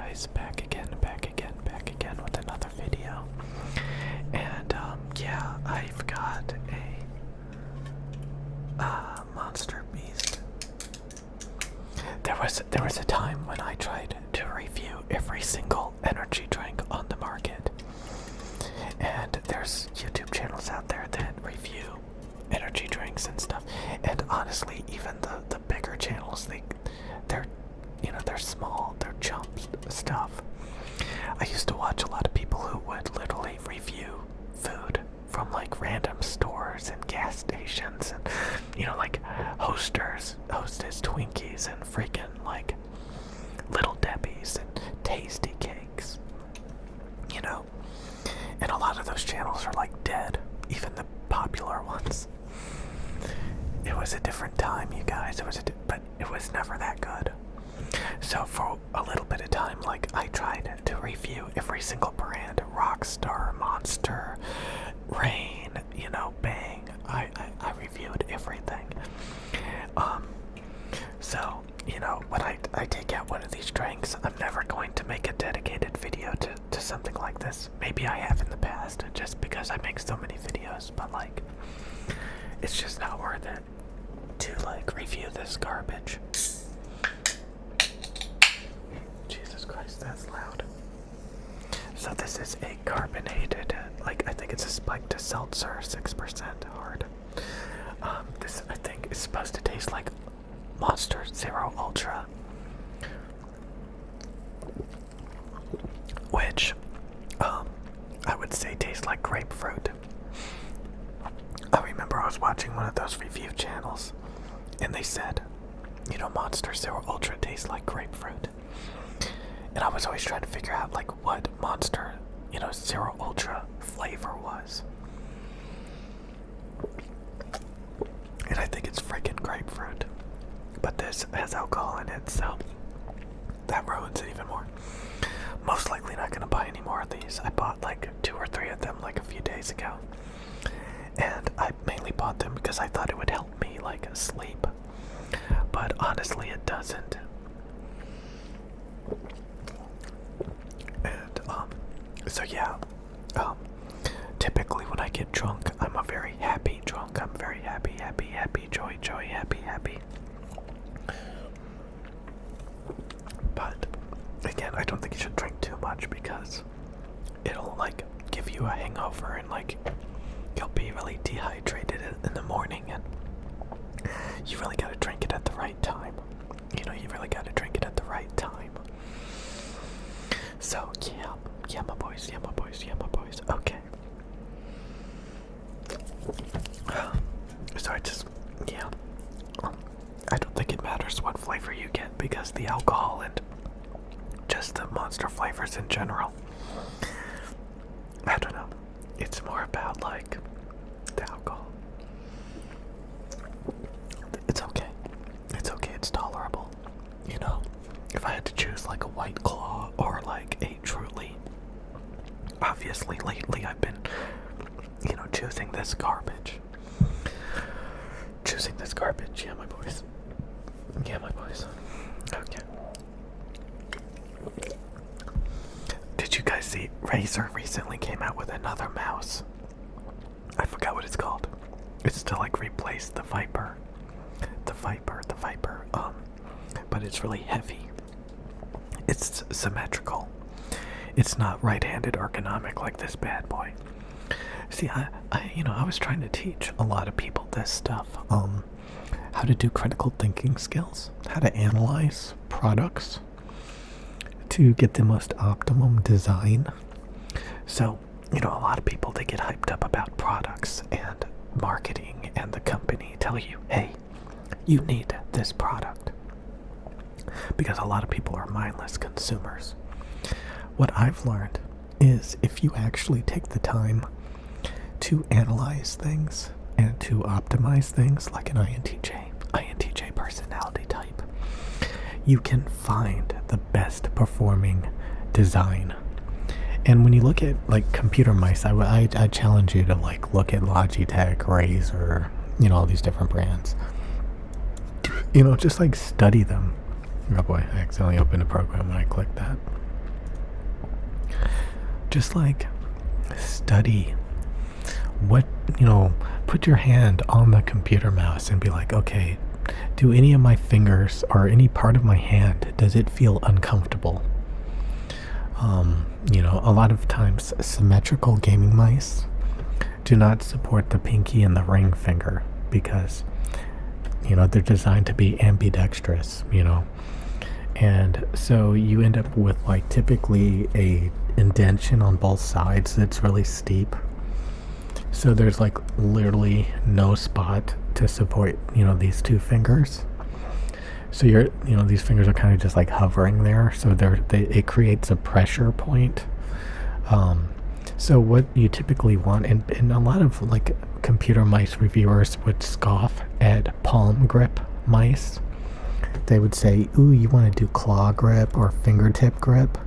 guys, back again with another video. And yeah, I've got a monster beast. There was a time when I tried to review every single energy drink on the market. And there's YouTube channels out there that review energy drinks and stuff. And honestly, even the bigger channels, they're small, they're chump stuff. I used to watch a lot of people who would literally review food from like random stores and gas stations and like Hostess Twinkies and freaking like Little Debbie's and Tasty Cakes. And a lot of those channels are like dead, even the popular ones. It was a different time, you guys. But it was never that good. So for a little bit of time, like, I tried to review every single brand: Rockstar, Monster, Rain, Bang. I reviewed everything. So when I take out one of these drinks, I'm never going to make a dedicated video to something like this. Maybe I have in the past, just because I make so many videos, but like, it's just not worth it to like review this garbage. Jesus Christ, that's loud. So this is a carbonated, like, I think it's a spiked seltzer, 6% hard. This, I think, is supposed to taste like Monster Zero Ultra, which I would say tastes like grapefruit. I remember I was watching one of those review channels, and they said, Monster Zero Ultra tastes like grapefruit. And I was always trying to figure out, like, what Monster, Zero Ultra flavor was. And I think it's freaking grapefruit. But this has alcohol in it, so that ruins it even more. Most likely not going to buy any more of these. I bought like 2 or 3 of them like a few days ago. And I mainly bought them because I thought it would help me like sleep. But honestly, it doesn't. And so yeah, typically when I get drunk, I'm a very happy drunk. I'm very happy, joy, happy. But again, I don't think you should drink too much because it'll like give you a hangover and like you'll be really dehydrated in the morning, and you really gotta drink it at the right time. You really gotta drink it at the right time. So yeah, my boys. Okay. So I don't think it matters what flavor you get because the alcohol and just the Monster flavors in general, I don't know. It's more about like the alcohol. It's okay. It's tolerable. If I had to choose like a White Claw or like a Truly, obviously lately I've been, choosing this garbage. Yeah, my boys. Okay. Did you guys see Razer recently came out with another mouse? I forgot what it's called. It's to like replace the Viper. But it's really heavy. It's symmetrical. It's not right-handed ergonomic like this bad boy. See, I was trying to teach a lot of people this stuff. How to do critical thinking skills, how to analyze products to get the most optimum design. So, a lot of people, they get hyped up about products and marketing, and the company tell you, hey, you need this product. Because a lot of people are mindless consumers. What I've learned is if you actually take the time to analyze things and to optimize things like an INTJ personality type, you can find the best performing design. And when you look at like computer mice, I challenge you to like look at Logitech, Razer, all these different brands. Just like study them. Oh boy, I accidentally opened a program when I clicked that. Just like study what, put your hand on the computer mouse and be like, okay, do any of my fingers or any part of my hand, does it feel uncomfortable? A lot of times symmetrical gaming mice do not support the pinky and the ring finger because, they're designed to be ambidextrous, and so you end up with like typically a indentation on both sides that's really steep. So there's like literally no spot to support, these two fingers. So these fingers are kind of just like hovering there. So it creates a pressure point. So what you typically want, and a lot of like computer mice reviewers would scoff at palm grip mice. They would say, ooh, you want to do claw grip or fingertip grip?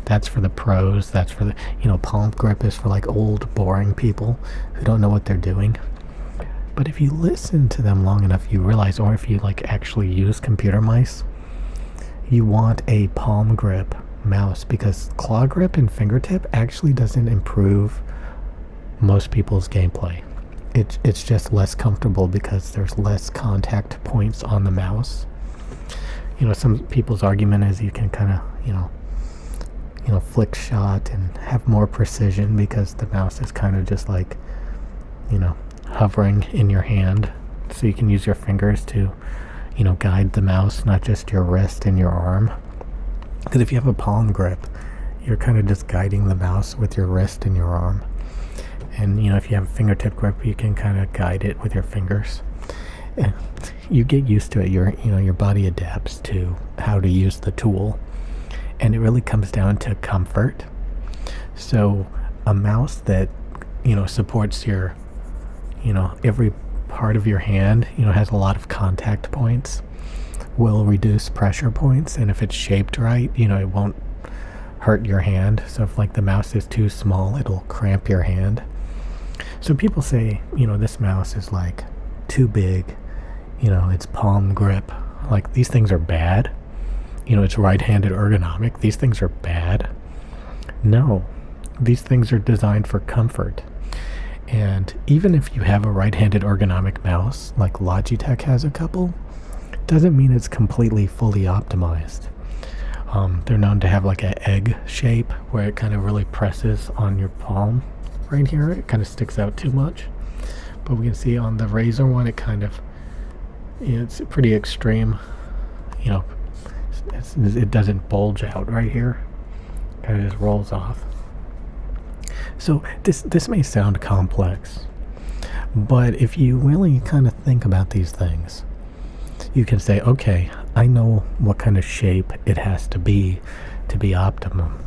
That's for the pros. That's for the, palm grip is for like old, boring people who don't know what they're doing. But if you listen to them long enough, you realize, or if you like actually use computer mice, you want a palm grip mouse because claw grip and fingertip actually doesn't improve most people's gameplay. It's just less comfortable because there's less contact points on the mouse. Some people's argument is you can kind of, flick shot and have more precision because the mouse is kind of just like, hovering in your hand. So you can use your fingers to, guide the mouse, not just your wrist and your arm. Because if you have a palm grip, you're kind of just guiding the mouse with your wrist and your arm. And, if you have a fingertip grip, you can kind of guide it with your fingers. And you get used to it. Your body adapts to how to use the tool. And it really comes down to comfort. So a mouse that, supports your, every part of your hand, has a lot of contact points, will reduce pressure points. And if it's shaped right, it won't hurt your hand. So if like the mouse is too small, it'll cramp your hand. So people say, this mouse is like too big, it's palm grip. Like these things are bad. It's right-handed ergonomic. These things are bad. No, these things are designed for comfort. And even if you have a right-handed ergonomic mouse, like Logitech has a couple, doesn't mean it's completely fully optimized. They're known to have like an egg shape where it kind of really presses on your palm right here. It kind of sticks out too much. But we can see on the Razer one, it kind of, it's pretty extreme. It doesn't bulge out right here. Kind of just rolls off. So this may sound complex, but if you really kind of think about these things, you can say, okay, I know what kind of shape it has to be optimum.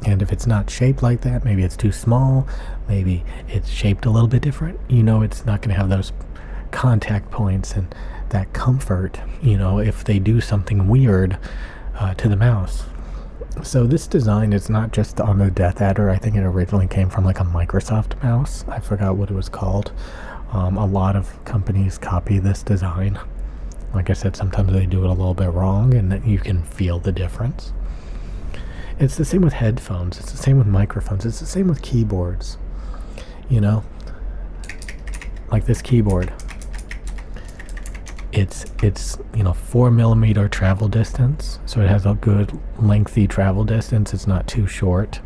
And if it's not shaped like that, maybe it's too small, maybe it's shaped a little bit different, it's not going to have those contact points and that comfort, if they do something weird to the mouse. So this design is not just on the Death Adder. I think it originally came from like a Microsoft mouse. I forgot what it was called. A lot of companies copy this design. Like I said, sometimes they do it a little bit wrong and you can feel the difference. It's the same with headphones. It's the same with microphones. It's the same with keyboards. Like this keyboard. It's 4mm travel distance, so it has a good lengthy travel distance. It's not too short,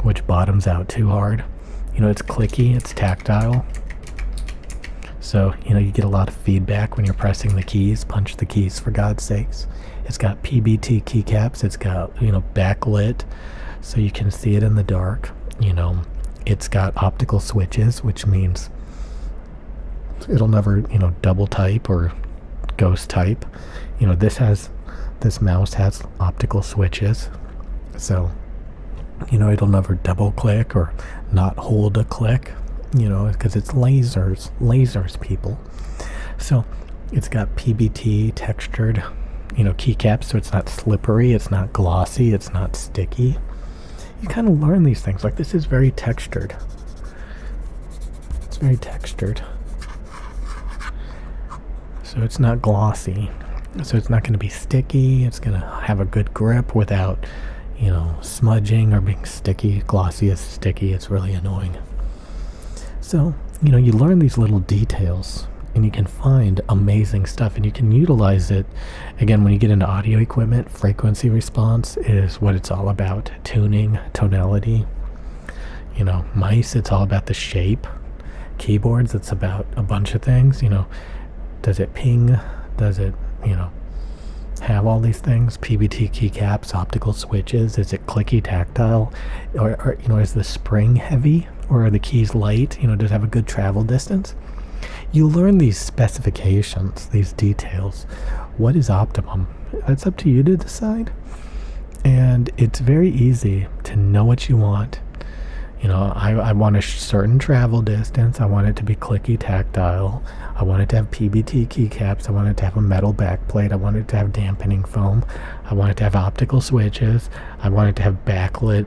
which bottoms out too hard. It's clicky, it's tactile, so you get a lot of feedback when you're pressing the keys. Punch the keys, for God's sakes. It's got PBT keycaps. It's got backlit, so you can see it in the dark. It's got optical switches, which means it'll never, double type or ghost type. This mouse has optical switches, so, it'll never double click or not hold a click, because it's lasers, people. So it's got PBT textured, keycaps, so it's not slippery, it's not glossy, it's not sticky. You kind of learn these things. Like this is very textured. It's very textured. So it's not glossy, so it's not going to be sticky. It's going to have a good grip without, smudging or being sticky. Glossy is sticky. It's really annoying. So, you learn these little details and you can find amazing stuff and you can utilize it. Again, when you get into audio equipment, frequency response is what it's all about. Tuning, tonality. Mice, it's all about the shape. Keyboards, it's about a bunch of things. Does it ping? Does it, have all these things? PBT keycaps, optical switches. Is it clicky, tactile? Or is the spring heavy? Or are the keys light? Does it have a good travel distance? You learn these specifications, these details. What is optimum? That's up to you to decide. And it's very easy to know what you want. I want a certain travel distance. I want it to be clicky, tactile. I want it to have PBT keycaps. I want it to have a metal backplate. I want it to have dampening foam. I want it to have optical switches. I want it to have backlit,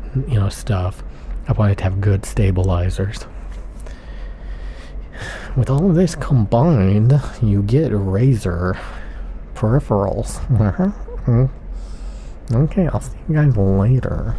stuff. I want it to have good stabilizers. With all of this combined, you get Razer peripherals. Okay, I'll see you guys later.